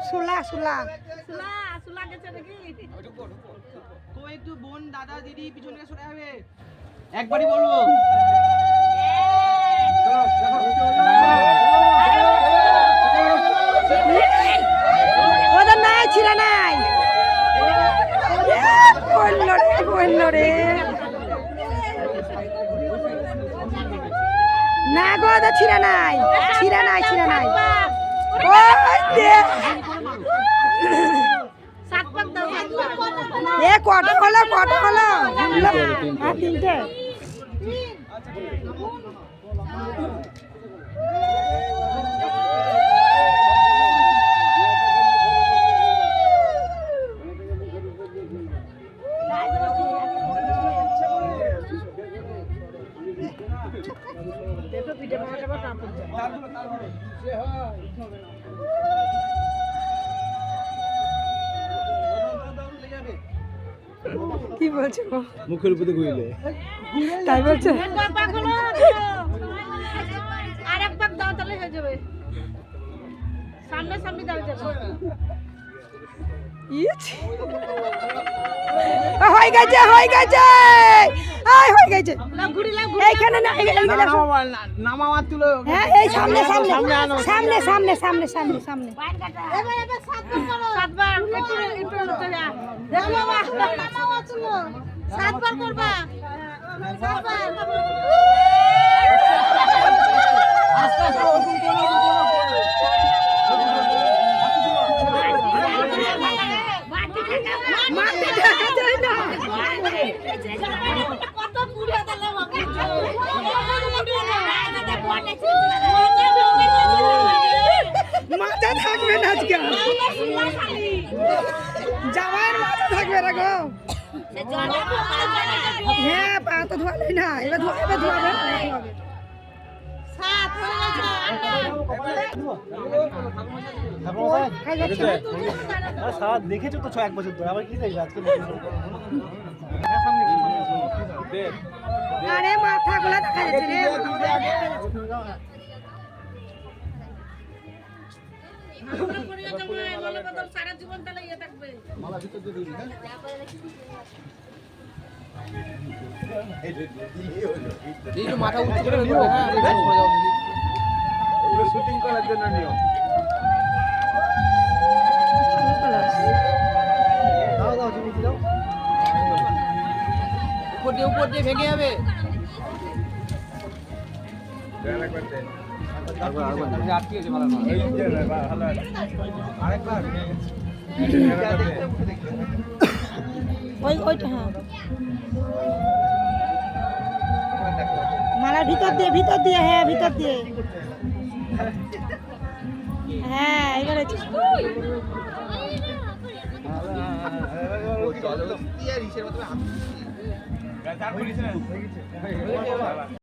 সুলা সুলা সুলা গেছে নাকি? তো একটু বোন দাদা দিদি পিছনে সরে যাবে, একবারই বলবো। ওদের নাই ছিঁড়া নাই, বললো রে না গো, ওদের ছিঁড়া নাই, ছিঁড়া নাই, ছিঁড়া নাই। এ কটা হলো, কটা হলো? তিনটে। কি বলছো? মুখের উপরে ঘুরলে তাই বলছো? আরেক পাক দাও তাহলে হয়ে যাবে। সামনে সামনে দাও যাবে। হয়ে গেছে, হয়ে গেছে, হয়ে গেছে। এইখানে না, নামাবার তুলো। হ্যাঁ, এই সামনে সামনে সামনে সামনে সামনে সামনে সামনে। সাতবার একটু দেখো বাবা, সাতবার করবা, সাতবার। কত পুড়ে দিলে মাথা থাকবে না আজকে, জামাইয়ের মাথা থাকবে না গো। হ্যাঁ, পা তো ধোয়ালে না, এবার ধোয়াবে। দেখেছো তো 1 বছর ধরে, আবার কি দেখবে আজকে? আরে মাথা গুলা দেখা যাচ্ছে রে। সারা জীবন তাহলে ইয়ে থাকবে। মাথা উঁচু করে শুটিং করার জন্য নিও। উপর দিয়ে ভেঙে যাবে। ওইটা হ্যাঁ, মালার ভিতর দিয়ে, হ্যাঁ ভিতর দিয়ে, হ্যাঁ এবারে জল